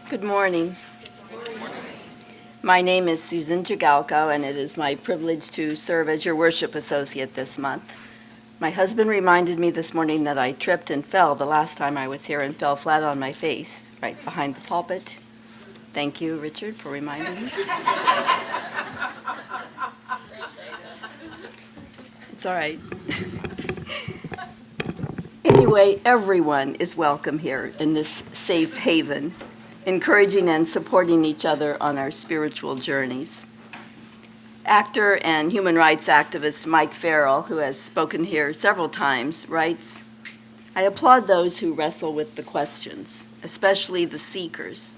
Good morning. My name is Susan Jagalko, and it is my privilege to serve as your worship associate this month. My husband reminded me this morning that I tripped and fell the last time I was here and fell flat on my face right behind the pulpit. Thank you, Richard, for reminding me. It's all right. Anyway, everyone is welcome here in this safe haven, encouraging and supporting each other on our spiritual journeys. Actor and human rights activist Mike Farrell, who has spoken here several times, writes, "I applaud those who wrestle with the questions, especially the seekers.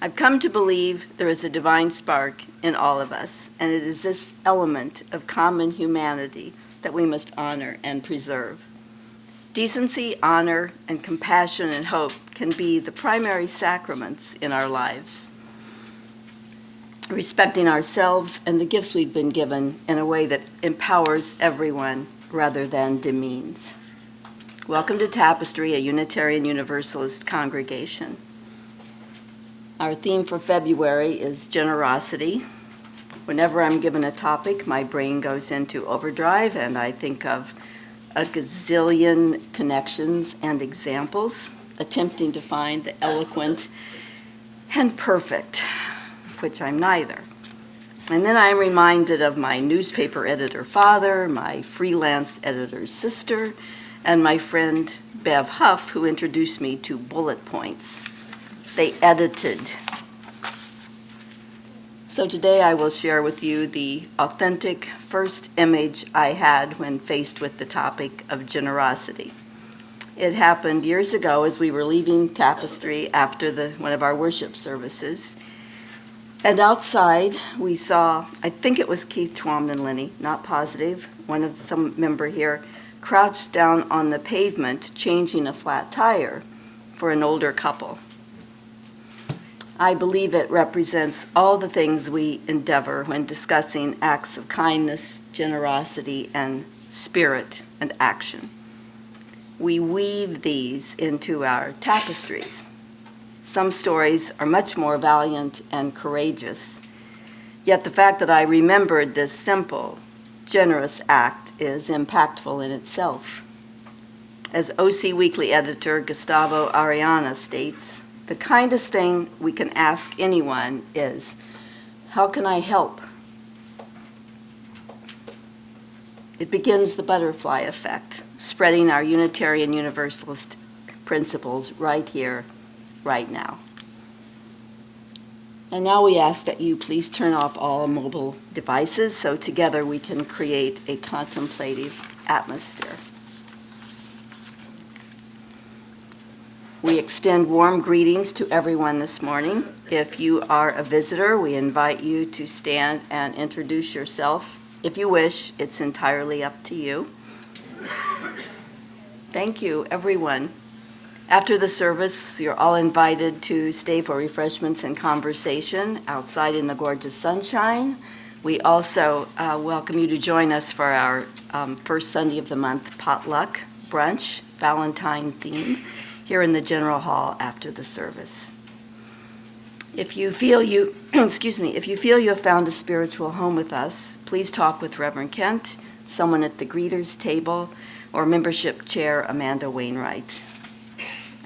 I've come to believe there is a divine spark in all of us, and it is this element of common humanity that we must honor and preserve. Decency, honor, and compassion and hope can be the primary sacraments in our lives, respecting ourselves and the gifts we've been given in a way that empowers everyone rather than demeans." Welcome to Tapestry, a Unitarian Universalist congregation. Our theme for February is generosity. Whenever I'm given a topic, my brain goes into overdrive and I think of a gazillion connections and examples, attempting to find the eloquent and perfect, which I'm neither. And then I'm reminded of my newspaper editor father, my freelance editor's sister, and my friend Bev Huff, who introduced me to bullet points. They edited. So today I will share with you the authentic first image I had when faced with the topic of generosity. It happened years ago as we were leaving Tapestry after one of our worship services. And outside we saw, I think it was Keith Twomlin-Linney, not positive, some member here, crouched down on the pavement changing a flat tire for an older couple. I believe it represents all the things we endeavor when discussing acts of kindness, generosity, and spirit and action. We weave these into our tapestries. Some stories are much more valiant and courageous, yet the fact that I remembered this simple, generous act is impactful in itself. As OC Weekly editor Gustavo Ariana states, "The kindest thing we can ask anyone is, how can I help?" It begins the butterfly effect, spreading our Unitarian Universalist principles right here, right now. And now we ask that you please turn off all mobile devices so together we can create a contemplative atmosphere. We extend warm greetings to everyone this morning. If you are a visitor, we invite you to stand and introduce yourself. If you wish, it's entirely up to you. Thank you, everyone. After the service, you're all invited to stay for refreshments and conversation outside in the gorgeous sunshine. We also welcome you to join us for our first Sunday of the month potluck brunch, Valentine theme, here in the General Hall after the service. If you feel you have found a spiritual home with us, please talk with Reverend Kent, someone at the greeters table, or membership chair Amanda Wainwright.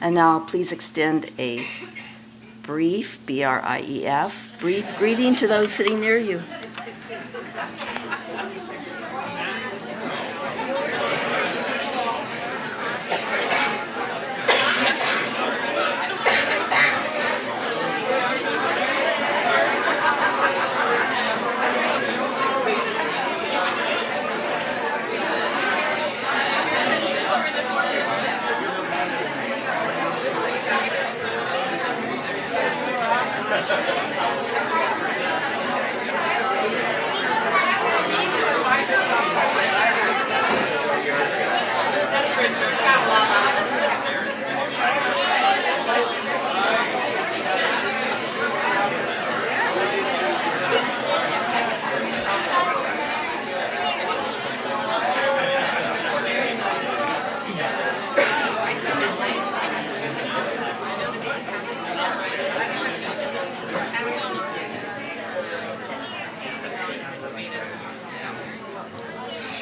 And now please extend a brief, B-R-I-E-F, brief greeting to those sitting near you.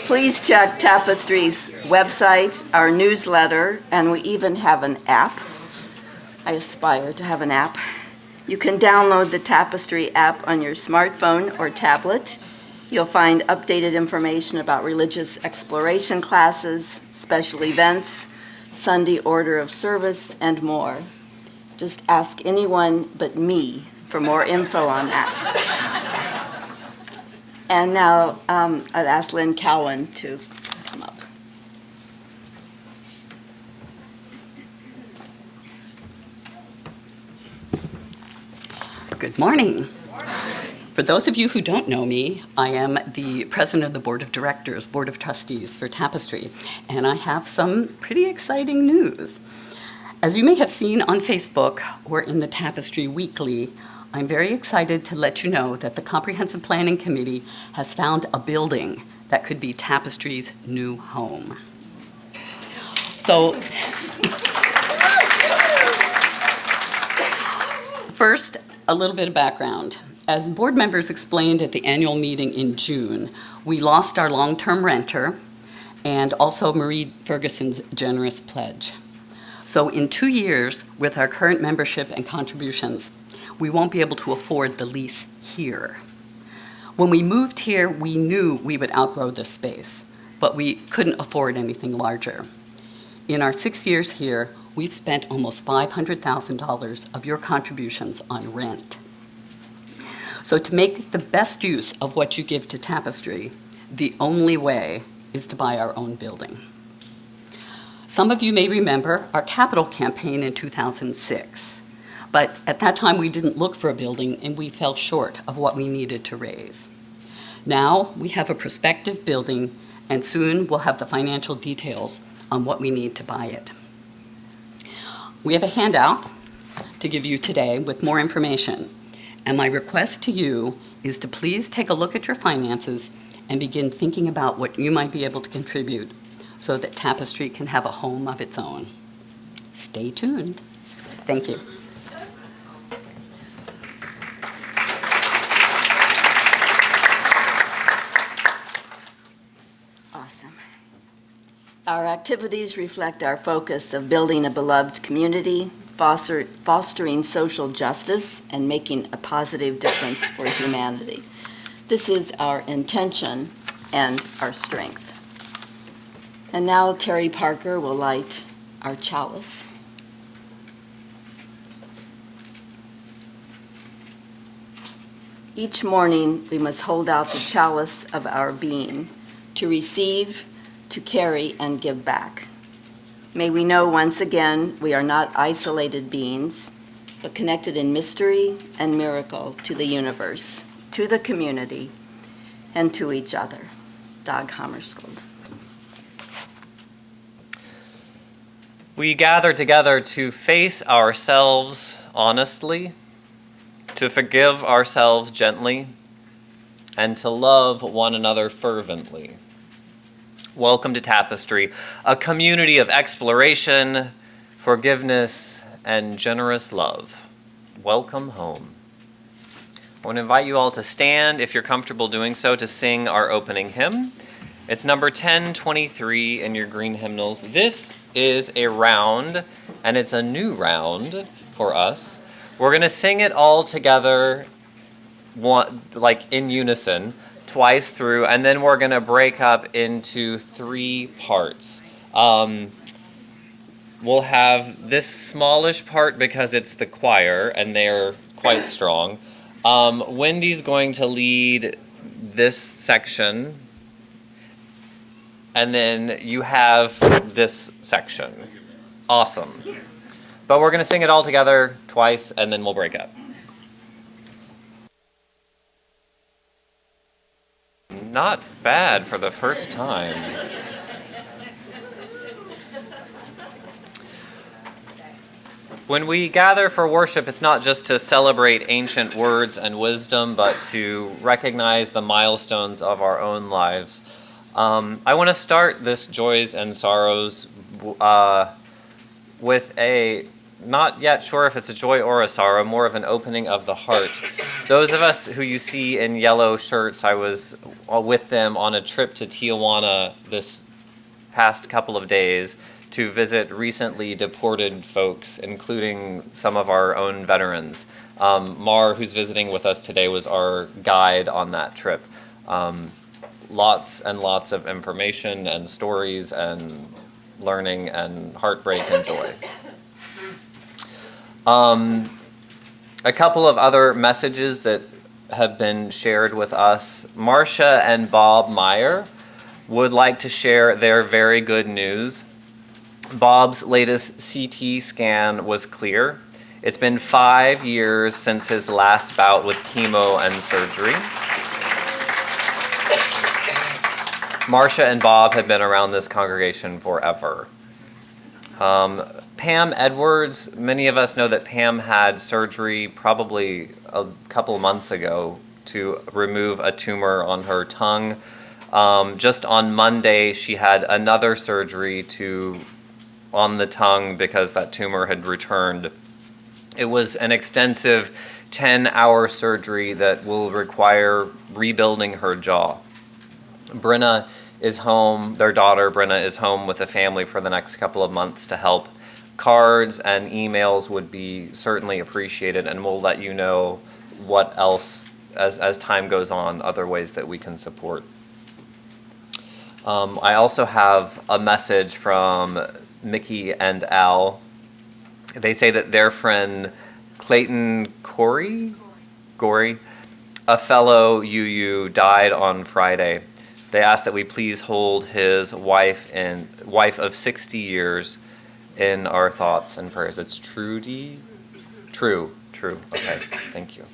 Please check Tapestry's website, our newsletter, and we even have an app. I aspire to have an app. You can download the Tapestry app on your smartphone or tablet. You'll find updated information about religious exploration classes, special events, Sunday order of service, and more. Just ask anyone but me for more info on that. And now I'd ask Lynn Cowan to come up. Good morning. For those of you who don't know me, I am the president of the Board of Directors, Board of Trustees for Tapestry, and I have some pretty exciting news. As you may have seen on Facebook or in the Tapestry Weekly, I'm very excited to let you know that the Comprehensive Planning Committee has found a building that could be Tapestry's new home. So, first, a little bit of background. As board members explained at the annual meeting in June, we lost our long-term renter and also Marie Ferguson's generous pledge. So in 2 years, with our current membership and contributions, we won't be able to afford the lease here. When we moved here, we knew we would outgrow this space, but we couldn't afford anything larger. In our 6 years here, we've spent almost $500,000 of your contributions on rent. So to make the best use of what you give to Tapestry, the only way is to buy our own building. Some of you may remember our capital campaign in 2006, but at that time we didn't look for a building and we fell short of what we needed to raise. Now we have a prospective building and soon we'll have the financial details on what we need to buy it. We have a handout to give you today with more information, and my request to you is to please take a look at your finances and begin thinking about what you might be able to contribute so that Tapestry can have a home of its own. Stay tuned. Thank you. Awesome. Our activities reflect our focus of building a beloved community, fostering social justice, and making a positive difference for humanity. This is our intention and our strength. And now Terry Parker will light our chalice. Each morning, we must hold out the chalice of our being to receive, to carry, and give back. May we know once again we are not isolated beings, but connected in mystery and miracle to the universe, to the community, and to each other. Dag Hammarskjöld. We gather together to face ourselves honestly, to forgive ourselves gently, and to love one another fervently. Welcome to Tapestry, a community of exploration, forgiveness, and generous love. Welcome home. I want to invite you all to stand, if you're comfortable doing so, to sing our opening hymn. It's number 1023 in your green hymnals. This is a round, and it's a new round for us. We're going to sing it all together, like in unison, twice through, and then we're going to break up into 3 parts. We'll have this smallish part because it's the choir, and they're quite strong. Wendy's going to lead this section, and then you have this section. Awesome. But we're going to sing it all together twice, and then we'll break up. Not bad for the first time. When we gather for worship, it's not just to celebrate ancient words and wisdom, but to recognize the milestones of our own lives. I want to start this Joys and Sorrows with a not yet sure if it's a joy or a sorrow, more of an opening of the heart. Those of us who you see in yellow shirts, I was with them on a trip to Tijuana this past couple of days to visit recently deported folks, including some of our own veterans. Mar, who's visiting with us today, was our guide on that trip. Lots and lots of information and stories and learning and heartbreak and joy. A couple of other messages that have been shared with us. Marcia and Bob Meyer would like to share their very good news. Bob's latest CT scan was clear. It's been 5 years since his last bout with chemo and surgery. Marcia and Bob have been around this congregation forever. Pam Edwards, many of us know that Pam had surgery probably a couple months ago to remove a tumor on her tongue. Just on Monday, she had another surgery on the tongue because that tumor had returned. It was an extensive 10-hour surgery that will require rebuilding her jaw. Brenna is home, their daughter Brenna is home with the family for the next couple of months to help. Cards and emails would be certainly appreciated, and we'll let you know what else, as time goes on, other ways that we can support. I also have a message from Mickey and Al. They say that their friend Clayton Gorey, a fellow UU, died on Friday. They asked that we please hold his wife of 60 years in our thoughts and prayers. It's Trudy? True. Okay, thank you.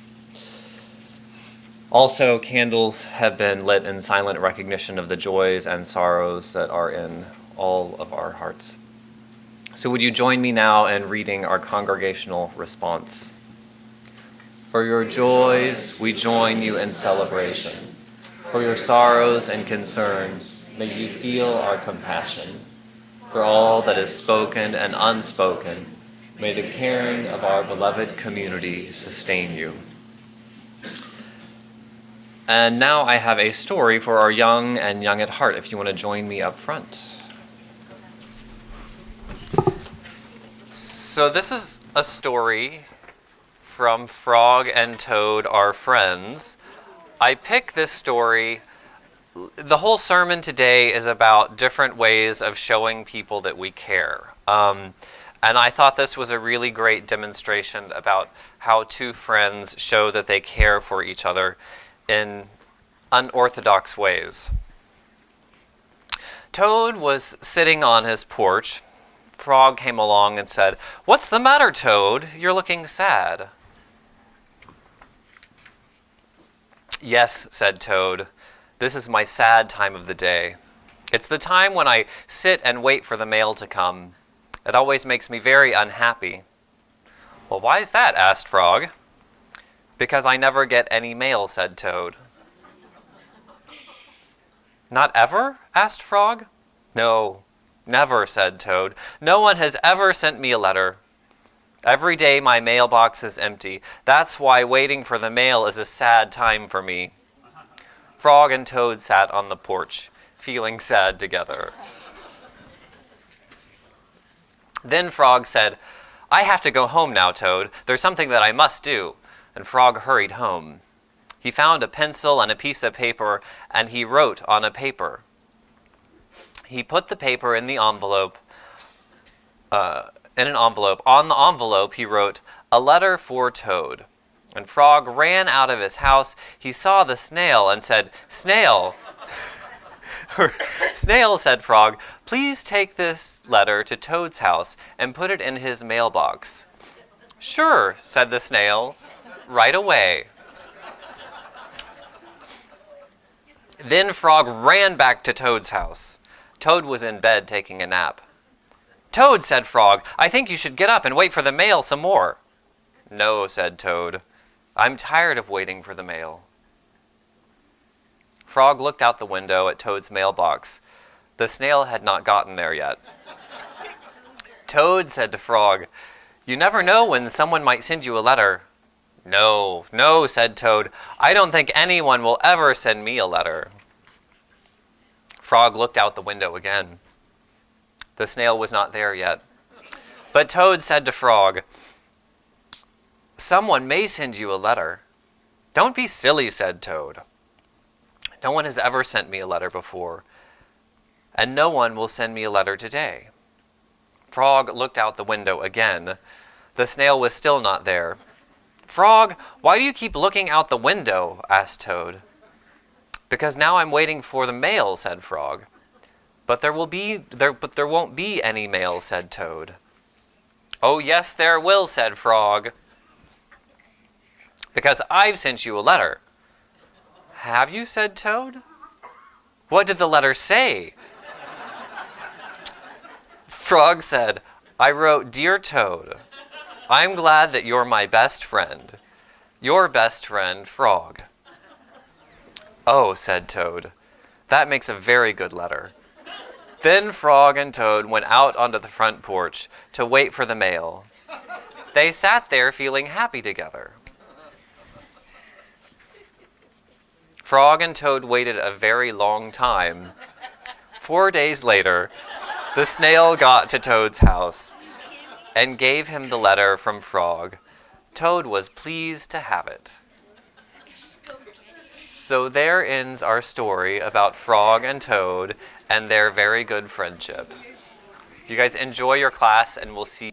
Also, candles have been lit in silent recognition of the joys and sorrows that are in all of our hearts. So would you join me now in reading our congregational response? For your joys, we join you in celebration. For your sorrows and concerns, may you feel our compassion. For all that is spoken and unspoken, may the caring of our beloved community sustain you. And now I have a story for our young and young at heart, if you want to join me up front. So this is a story from Frog and Toad, our friends. I picked this story. The whole sermon today is about different ways of showing people that we care. And I thought this was a really great demonstration about how two friends show that they care for each other in unorthodox ways. Toad was sitting on his porch. Frog came along and said, "What's the matter, Toad? You're looking sad." "Yes," said Toad, "this is my sad time of the day. It's the time when I sit and wait for the mail to come. It always makes me very unhappy." "Well, why is that?" asked Frog. "Because I never get any mail," said Toad. "Not ever?" asked Frog. "No, never," said Toad. "No one has ever sent me a letter. Every day my mailbox is empty. That's why waiting for the mail is a sad time for me." Frog and Toad sat on the porch, feeling sad together. Then Frog said, "I have to go home now, Toad. There's something that I must do." And Frog hurried home. He found a pencil and a piece of paper, and he wrote on a paper. He put the paper in the envelope, in an envelope. On the envelope, he wrote, "A letter for Toad." And Frog ran out of his house. He saw the snail and said, "Snail." "Snail," said Frog, "please take this letter to Toad's house and put it in his mailbox." "Sure," said the snail, "right away." Then Frog ran back to Toad's house. Toad was in bed taking a nap. "Toad," said Frog, "I think you should get up and wait for the mail some more." "No," said Toad, "I'm tired of waiting for the mail." Frog looked out the window at Toad's mailbox. The snail had not gotten there yet. "Toad," said to Frog, You never know when someone might send you a letter. No, no, said Toad. I don't think anyone will ever send me a letter. Frog looked out the window again. The snail was not there yet. But Toad said to Frog, someone may send you a letter. Don't be silly, said Toad. No one has ever sent me a letter before, and no one will send me a letter today. Frog looked out the window again. The snail was still not there. Frog, why do you keep looking out the window? Asked Toad. Because now I'm waiting for the mail, said Frog. But there won't be any mail, said Toad. Oh, yes, there will, said Frog. Because I've sent you a letter. Have you, said Toad? What did the letter say? Frog said, I wrote, Dear Toad, I'm glad that you're my best friend. Your best friend, Frog. Oh, said Toad, that makes a very good letter. Then Frog and Toad went out onto the front porch to wait for the mail. They sat there feeling happy together. Frog and Toad waited a very long time. 4 days later, the snail got to Toad's house and gave him the letter from Frog. Toad was pleased to have it. So there ends our story about Frog and Toad and their very good friendship. You guys enjoy your class, and we'll see.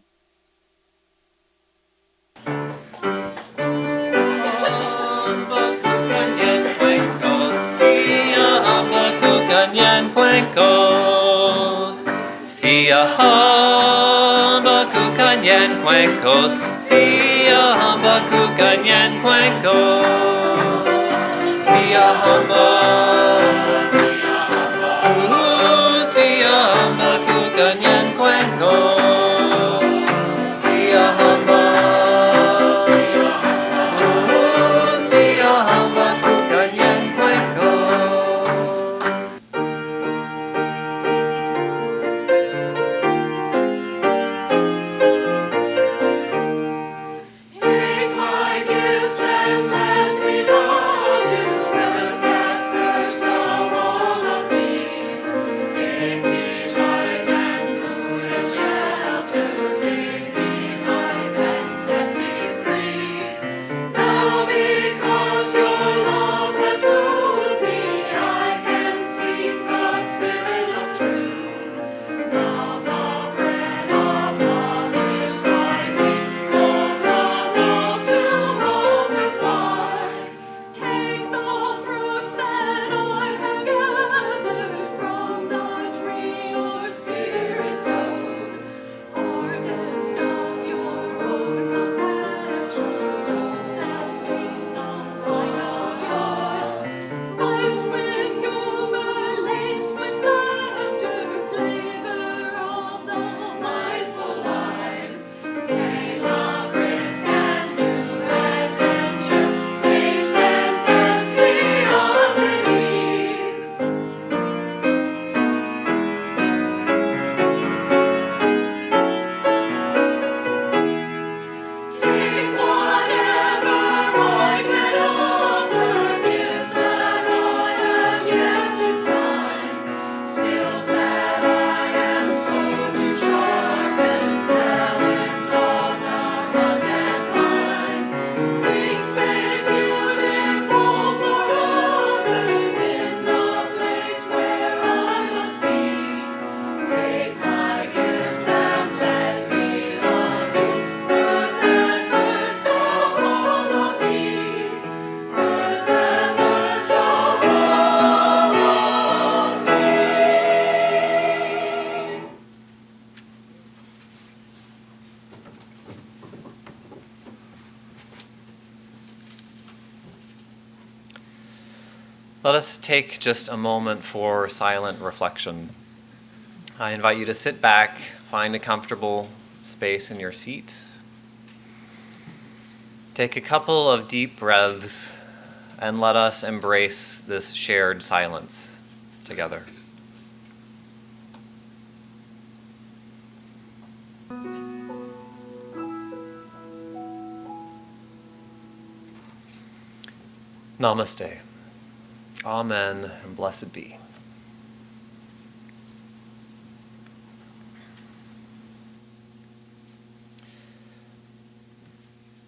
Let us take just a moment for silent reflection. I invite you to sit back, find a comfortable space in your seat. Take a couple of deep breaths and let us embrace this shared silence together. Namaste. Amen, and blessed be.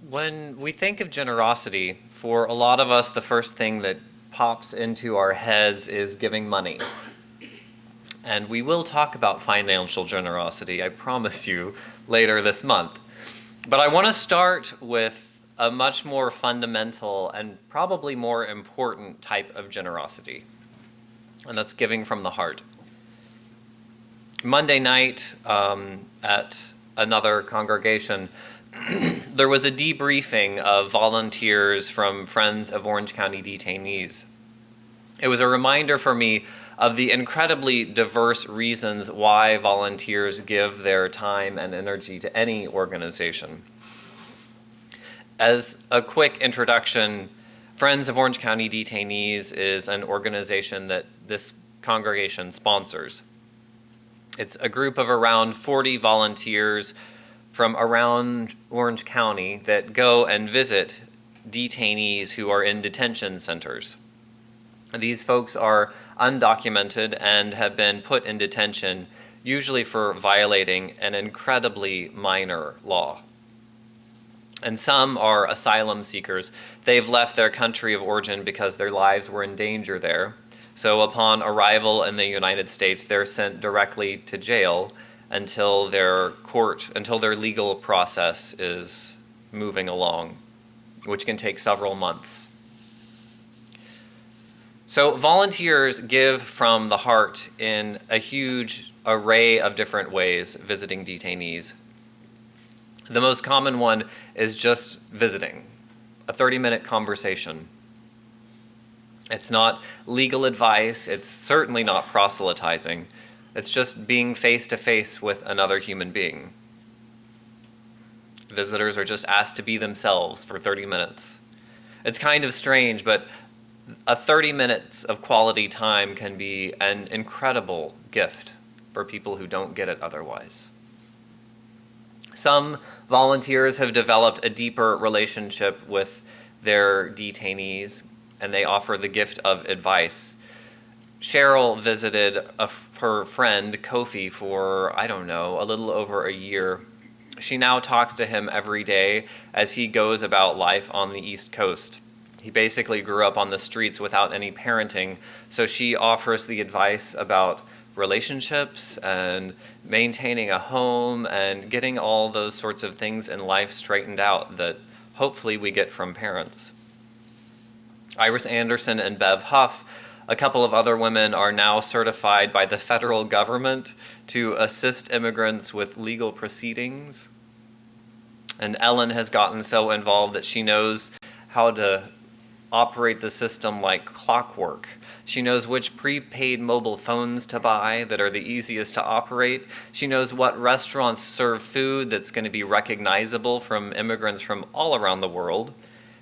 When we think of generosity, for a lot of us, the first thing that pops into our heads is giving money. And we will talk about financial generosity, I promise you, later this month. But I want to start with a much more fundamental and probably more important type of generosity, and that's giving from the heart. Monday night at another congregation, there was a debriefing of volunteers from Friends of Orange County Detainees. It was a reminder for me of the incredibly diverse reasons why volunteers give their time and energy to any organization. As a quick introduction, Friends of Orange County Detainees is an organization that this congregation sponsors. It's a group of around 40 volunteers from around Orange County that go and visit detainees who are in detention centers. These folks are undocumented and have been put in detention, usually for violating an incredibly minor law. And some are asylum seekers. They've left their country of origin because their lives were in danger there. So upon arrival in the United States, they're sent directly to jail until their legal process is moving along, which can take several months. So volunteers give from the heart in a huge array of different ways, visiting detainees. The most common one is just visiting, a 30-minute conversation. It's not legal advice, it's certainly not proselytizing. It's just being face-to-face with another human being. Visitors are just asked to be themselves for 30 minutes. It's kind of strange, but a 30 minutes of quality time can be an incredible gift for people who don't get it otherwise. Some volunteers have developed a deeper relationship with their detainees, and they offer the gift of advice. Cheryl visited her friend Kofi for, a little over a year. She now talks to him every day as he goes about life on the East Coast. He basically grew up on the streets without any parenting, so she offers the advice about relationships and maintaining a home and getting all those sorts of things in life straightened out that hopefully we get from parents. Iris Anderson and Bev Huff, a couple of other women, are now certified by the federal government to assist immigrants with legal proceedings. And Ellen has gotten so involved that she knows how to operate the system like clockwork. She knows which prepaid mobile phones to buy that are the easiest to operate. She knows what restaurants serve food that's going to be recognizable from immigrants from all around the world.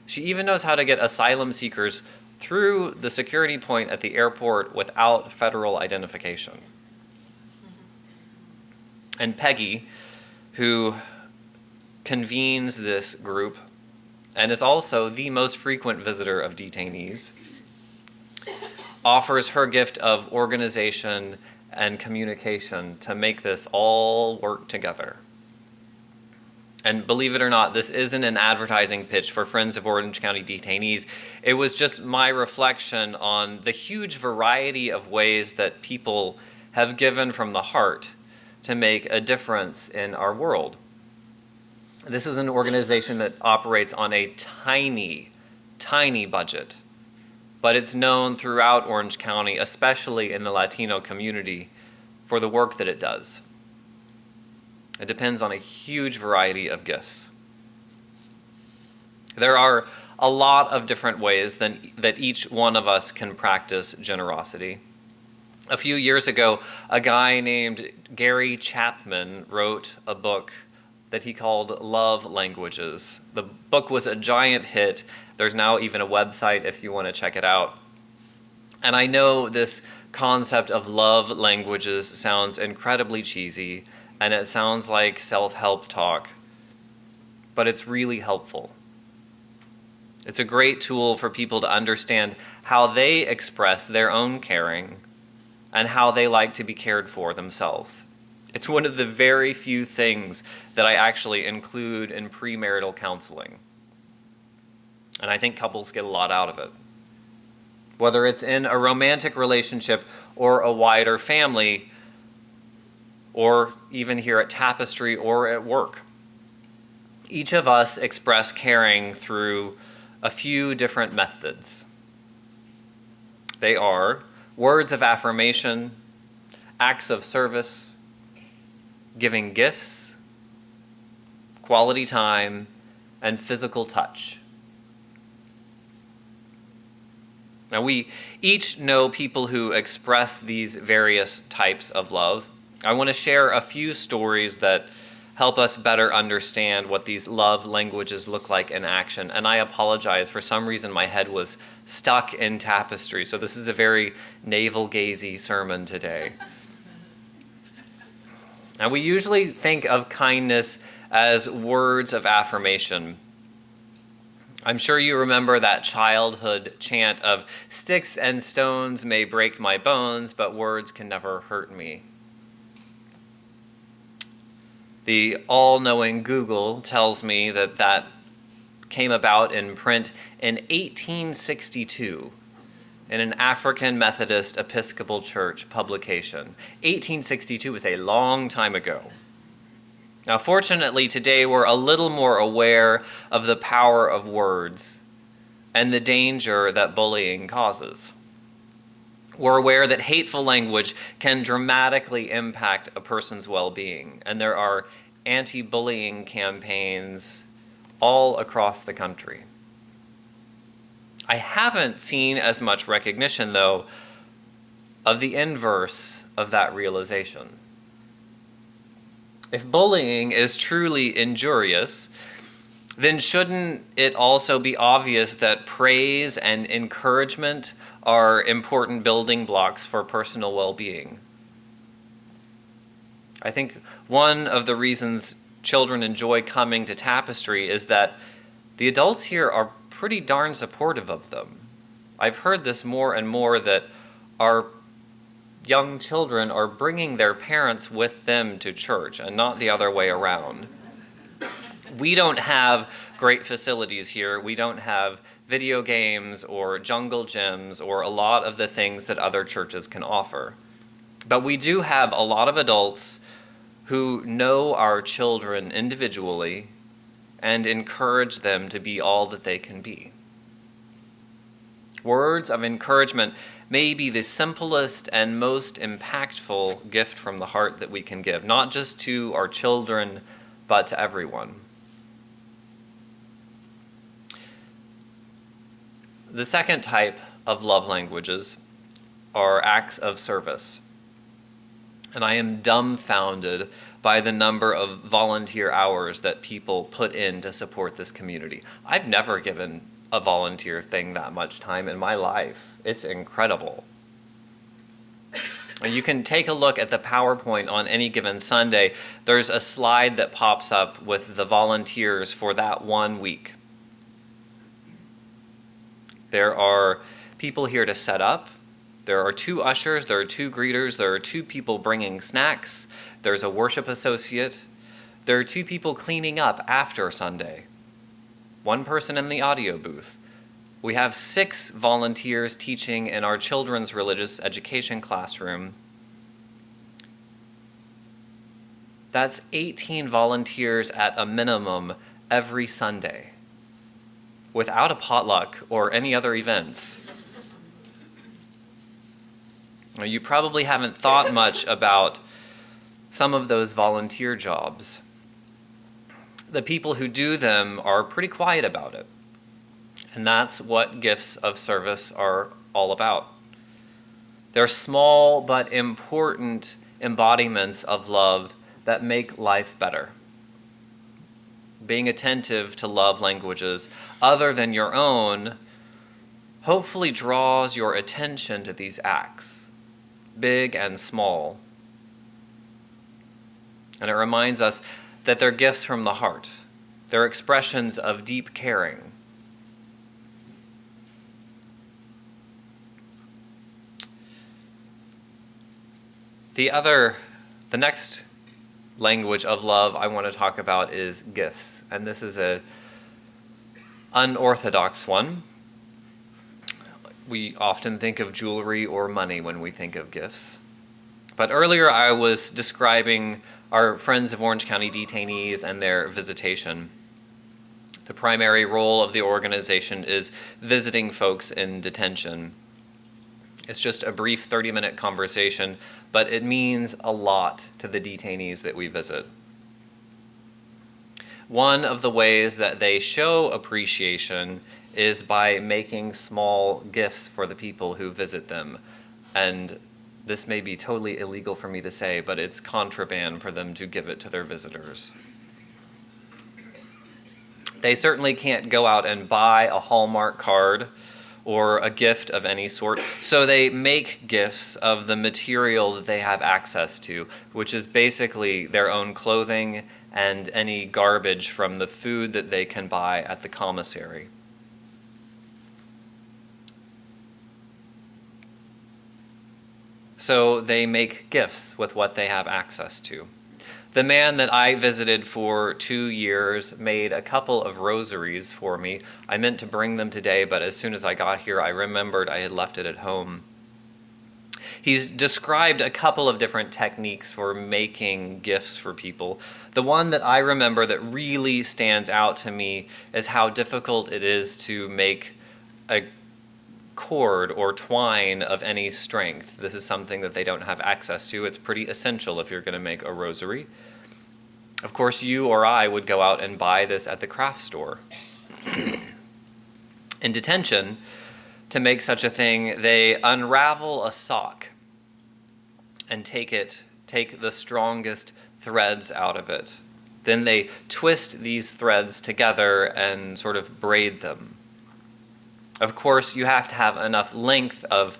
She even knows how to get asylum seekers through the security point at the airport without federal identification. And Peggy, who convenes this group and is also the most frequent visitor of detainees, offers her gift of organization and communication to make this all work together. And believe it or not, this isn't an advertising pitch for Friends of Orange County Detainees. It was just my reflection on the huge variety of ways that people have given from the heart to make a difference in our world. This is an organization that operates on a tiny, tiny budget, but it's known throughout Orange County, especially in the Latino community, for the work that it does. It depends on a huge variety of gifts. There are a lot of different ways that each one of us can practice generosity. A few years ago, a guy named Gary Chapman wrote a book that he called Love Languages. The book was a giant hit. There's now even a website if you want to check it out. And I know this concept of love languages sounds incredibly cheesy, and it sounds like self-help talk, but it's really helpful. It's a great tool for people to understand how they express their own caring and how they like to be cared for themselves. It's one of the very few things that I actually include in premarital counseling. And I think couples get a lot out of it. Whether it's in a romantic relationship or a wider family, or even here at Tapestry or at work. Each of us express caring through a few different methods. They are words of affirmation, acts of service, giving gifts, quality time, and physical touch. Now, we each know people who express these various types of love. I want to share a few stories that help us better understand what these love languages look like in action. And I apologize, for some reason my head was stuck in Tapestry, so this is a very navel-gazy sermon today. Now, we usually think of kindness as words of affirmation. I'm sure you remember that childhood chant of "Sticks and stones may break my bones, but words can never hurt me." The all-knowing Google tells me that that came about in print in 1862 in an African Methodist Episcopal Church publication. 1862 is a long time ago. Now, fortunately, today we're a little more aware of the power of words and the danger that bullying causes. We're aware that hateful language can dramatically impact a person's well-being, and there are anti-bullying campaigns all across the country. I haven't seen as much recognition, though, of the inverse of that realization. If bullying is truly injurious, then shouldn't it also be obvious that praise and encouragement are important building blocks for personal well-being? I think one of the reasons children enjoy coming to Tapestry is that the adults here are pretty darn supportive of them. I've heard this more and more, that our young children are bringing their parents with them to church and not the other way around. We don't have great facilities here. We don't have video games or jungle gyms or a lot of the things that other churches can offer. But we do have a lot of adults who know our children individually and encourage them to be all that they can be. Words of encouragement may be the simplest and most impactful gift from the heart that we can give, not just to our children, but to everyone. The second type of love languages are acts of service. And I am dumbfounded by the number of volunteer hours that people put in to support this community. I've never given a volunteer thing that much time in my life. It's incredible. And you can take a look at the PowerPoint on any given Sunday. There's a slide that pops up with the volunteers for that 1 week. There are people here to set up. There are 2 ushers, there are 2 greeters, there are 2 people bringing snacks, there's a worship associate, there are 2 people cleaning up after Sunday, 1 person in the audio booth. We have 6 volunteers teaching in our children's religious education classroom. That's 18 volunteers at a minimum every Sunday, without a potluck or any other events. You probably haven't thought much about some of those volunteer jobs. The people who do them are pretty quiet about it. And that's what gifts of service are all about. They're small but important embodiments of love that make life better. Being attentive to love languages other than your own hopefully draws your attention to these acts, big and small. And it reminds us that they're gifts from the heart. They're expressions of deep caring. The next language of love I want to talk about is gifts, and this is a unorthodox one. We often think of jewelry or money when we think of gifts. But earlier I was describing our Friends of Orange County detainees and their visitation. The primary role of the organization is visiting folks in detention. It's just a brief 30-minute conversation, but it means a lot to the detainees that we visit. One of the ways that they show appreciation is by making small gifts for the people who visit them. And this may be totally illegal for me to say, but it's contraband for them to give it to their visitors. They certainly can't go out and buy a Hallmark card or a gift of any sort, so they make gifts of the material that they have access to, which is basically their own clothing and any garbage from the food that they can buy at the commissary. So they make gifts with what they have access to. The man that I visited for 2 years made a couple of rosaries for me. I meant to bring them today, but as soon as I got here, I remembered I had left it at home. He's described a couple of different techniques for making gifts for people. The one that I remember that really stands out to me is how difficult it is to make a cord or twine of any strength. This is something that they don't have access to. It's pretty essential if you're going to make a rosary. Of course, you or I would go out and buy this at the craft store. In detention, to make such a thing, they unravel a sock and take the strongest threads out of it. Then they twist these threads together and sort of braid them. Of course, you have to have enough length of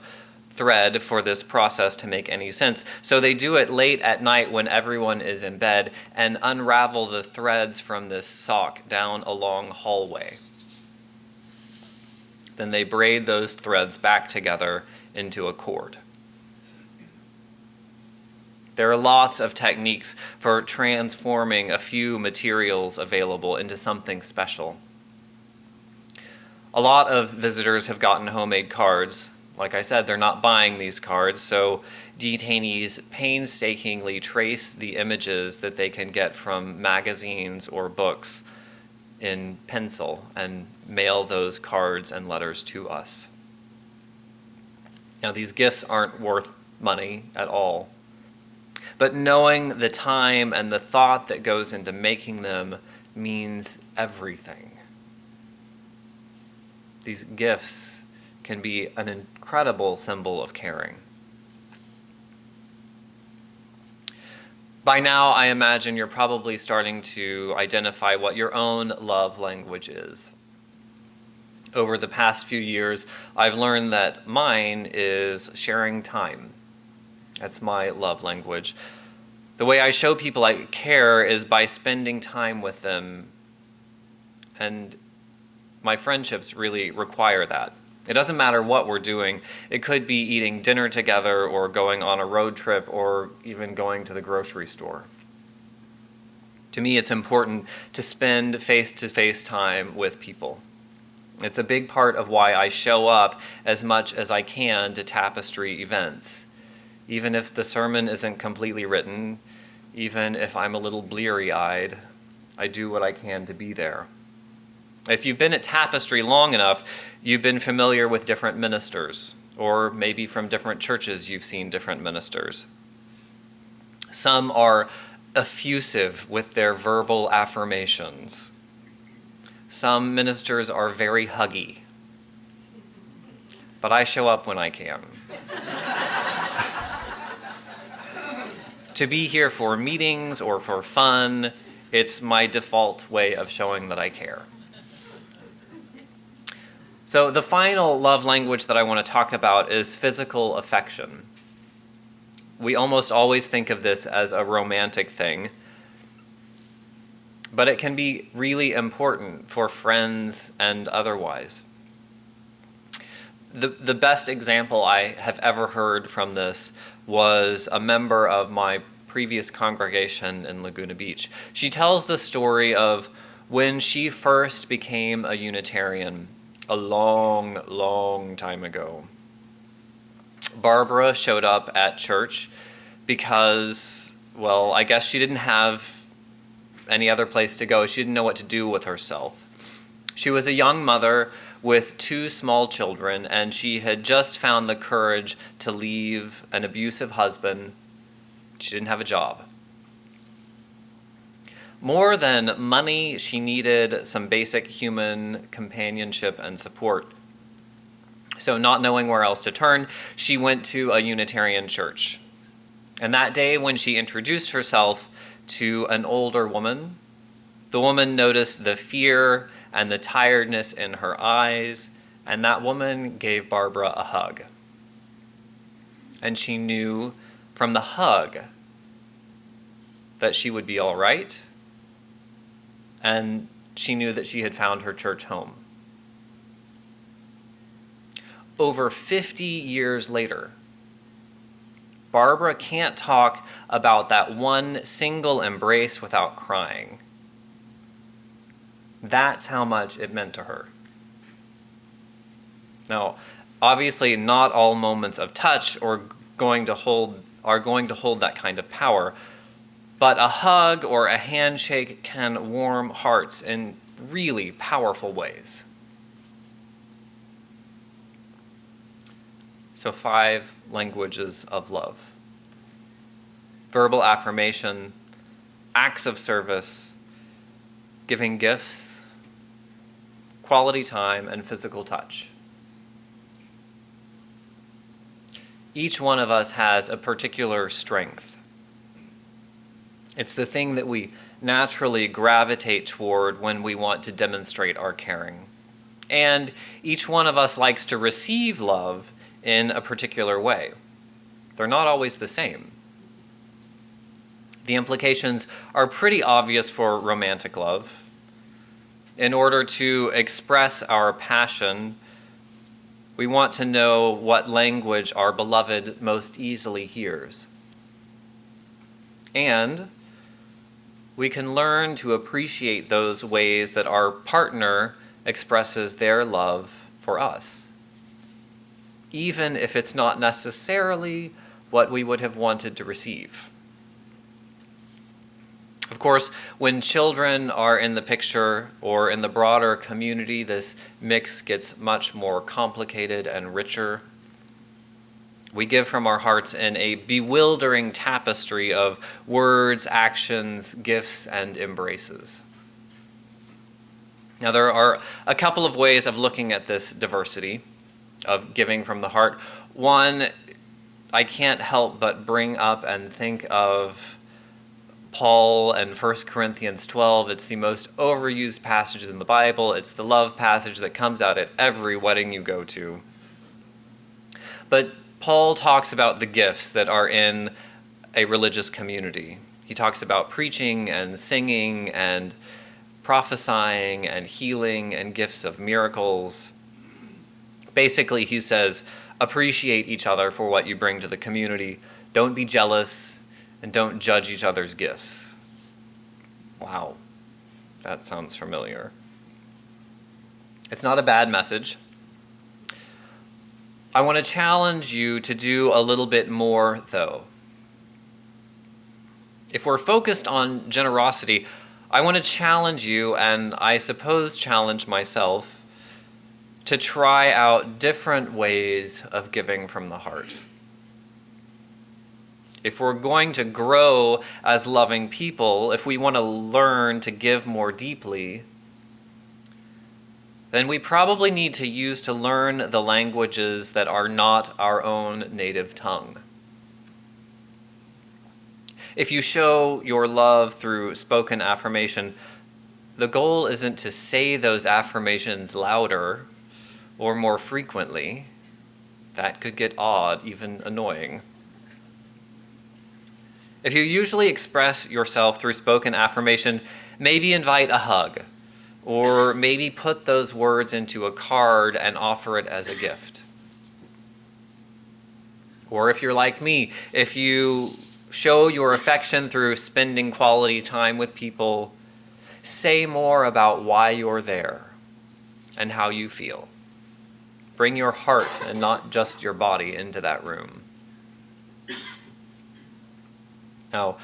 thread for this process to make any sense. So they do it late at night when everyone is in bed and unravel the threads from this sock down a long hallway. Then they braid those threads back together into a cord. There are lots of techniques for transforming a few materials available into something special. A lot of visitors have gotten homemade cards. Like I said, they're not buying these cards, so detainees painstakingly trace the images that they can get from magazines or books in pencil and mail those cards and letters to us. Now, these gifts aren't worth money at all, but knowing the time and the thought that goes into making them means everything. These gifts can be an incredible symbol of caring. By now, I imagine you're probably starting to identify what your own love language is. Over the past few years, I've learned that mine is sharing time. That's my love language. The way I show people I care is by spending time with them, and my friendships really require that. It doesn't matter what we're doing. It could be eating dinner together or going on a road trip or even going to the grocery store. To me, it's important to spend face-to-face time with people. It's a big part of why I show up as much as I can to Tapestry events. Even if the sermon isn't completely written, even if I'm a little bleary-eyed, I do what I can to be there. If you've been at Tapestry long enough, you've been familiar with different ministers, or maybe from different churches you've seen different ministers. Some are effusive with their verbal affirmations. Some ministers are very huggy, but I show up when I can. To be here for meetings or for fun, it's my default way of showing that I care. So the final love language that I want to talk about is physical affection. We almost always think of this as a romantic thing, but it can be really important for friends and otherwise. The best example I have ever heard from this was a member of my previous congregation in Laguna Beach. She tells the story of when she first became a Unitarian a long, long time ago. Barbara showed up at church because, well, I guess she didn't have any other place to go. She didn't know what to do with herself. She was a young mother with 2 small children, and she had just found the courage to leave an abusive husband. She didn't have a job. More than money, she needed some basic human companionship and support. So, not knowing where else to turn, she went to a Unitarian church. And that day, when she introduced herself to an older woman, the woman noticed the fear and the tiredness in her eyes, and that woman gave Barbara a hug. And she knew from the hug that she would be all right, and she knew that she had found her church home. Over 50 years later, Barbara can't talk about that one single embrace without crying. That's how much it meant to her. Now, obviously, not all moments of touch are going to hold that kind of power, but a hug or a handshake can warm hearts in really powerful ways. So 5 languages of love: verbal affirmation, acts of service, giving gifts, quality time, and physical touch. Each one of us has a particular strength. It's the thing that we naturally gravitate toward when we want to demonstrate our caring. And each one of us likes to receive love in a particular way. They're not always the same. The implications are pretty obvious for romantic love. In order to express our passion, we want to know what language our beloved most easily hears. And we can learn to appreciate those ways that our partner expresses their love for us, even if it's not necessarily what we would have wanted to receive. Of course, when children are in the picture or in the broader community, this mix gets much more complicated and richer. We give from our hearts in a bewildering tapestry of words, actions, gifts, and embraces. Now, there are a couple of ways of looking at this diversity of giving from the heart. One, I can't help but bring up and think of Paul and 1 Corinthians 12. It's the most overused passage in the Bible. It's the love passage that comes out at every wedding you go to. But Paul talks about the gifts that are in a religious community. He talks about preaching and singing and prophesying and healing and gifts of miracles. Basically, he says, appreciate each other for what you bring to the community. Don't be jealous, and don't judge each other's gifts. Wow, that sounds familiar. It's not a bad message. I want to challenge you to do a little bit more, though. If we're focused on generosity, I want to challenge you, and I suppose challenge myself, to try out different ways of giving from the heart. If we're going to grow as loving people, if we want to learn to give more deeply, then we probably need to learn the languages that are not our own native tongue. If you show your love through spoken affirmation, the goal isn't to say those affirmations louder or more frequently. That could get odd, even annoying. If you usually express yourself through spoken affirmation, maybe invite a hug, or maybe put those words into a card and offer it as a gift. Or if you're like me, if you show your affection through spending quality time with people, say more about why you're there and how you feel. Bring your heart and not just your body into that room. Now,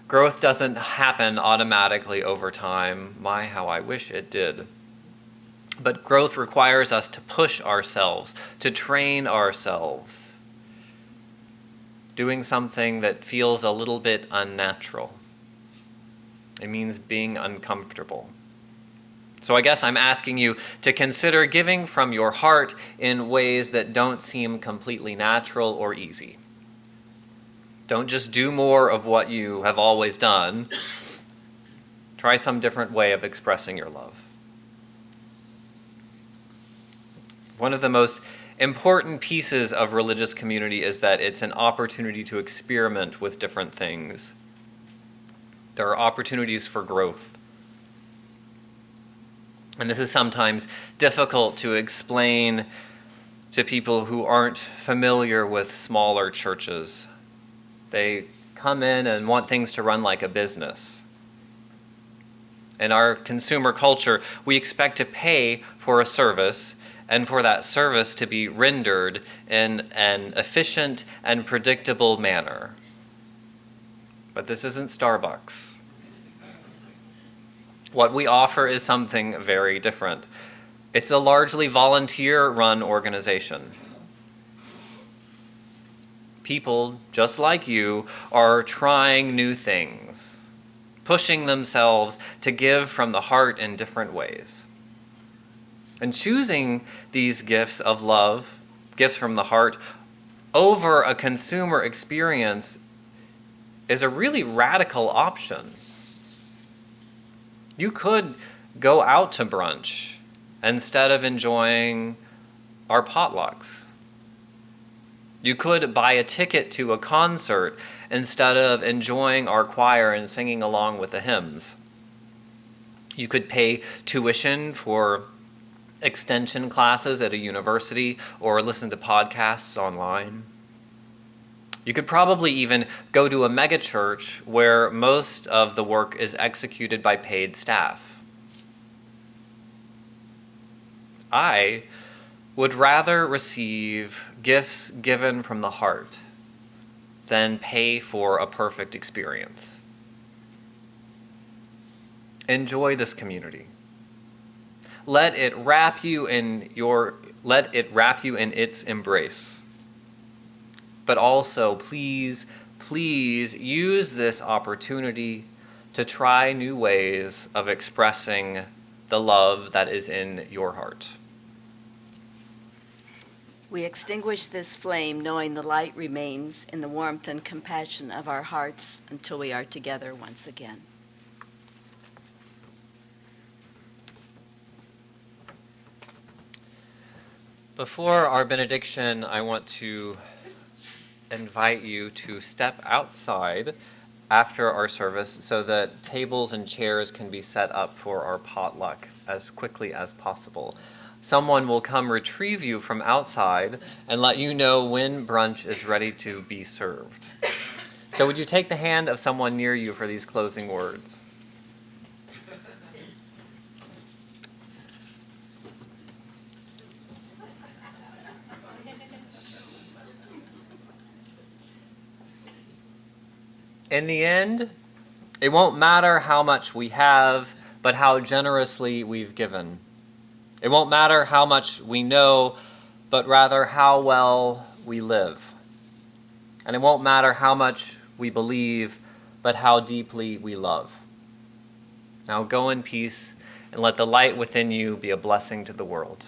growth doesn't happen automatically over time. My, how I wish it did. But growth requires us to push ourselves, to train ourselves, doing something that feels a little bit unnatural. It means being uncomfortable. So I guess I'm asking you to consider giving from your heart in ways that don't seem completely natural or easy. Don't just do more of what you have always done. Try some different way of expressing your love. One of the most important pieces of religious community is that it's an opportunity to experiment with different things. There are opportunities for growth. And this is sometimes difficult to explain to people who aren't familiar with smaller churches. They come in and want things to run like a business. In our consumer culture, we expect to pay for a service and for that service to be rendered in an efficient and predictable manner. But this isn't Starbucks. What we offer is something very different. It's a largely volunteer-run organization. People, just like you, are trying new things, pushing themselves to give from the heart in different ways. And choosing these gifts of love, gifts from the heart, over a consumer experience is a really radical option. You could go out to brunch instead of enjoying our potlucks. You could buy a ticket to a concert instead of enjoying our choir and singing along with the hymns. You could pay tuition for extension classes at a university or listen to podcasts online. You could probably even go to a megachurch where most of the work is executed by paid staff. I would rather receive gifts given from the heart than pay for a perfect experience. Enjoy this community. Let it wrap you in its embrace. But also, please use this opportunity to try new ways of expressing the love that is in your heart. We extinguish this flame knowing the light remains in the warmth and compassion of our hearts until we are together once again. Before our benediction, I want to invite you to step outside after our service so that tables and chairs can be set up for our potluck as quickly as possible. Someone will come retrieve you from outside and let you know when brunch is ready to be served. So would you take the hand of someone near you for these closing words? In the end, it won't matter how much we have, but how generously we've given. It won't matter how much we know, but rather how well we live. And it won't matter how much we believe, but how deeply we love. Now go in peace and let the light within you be a blessing to the world.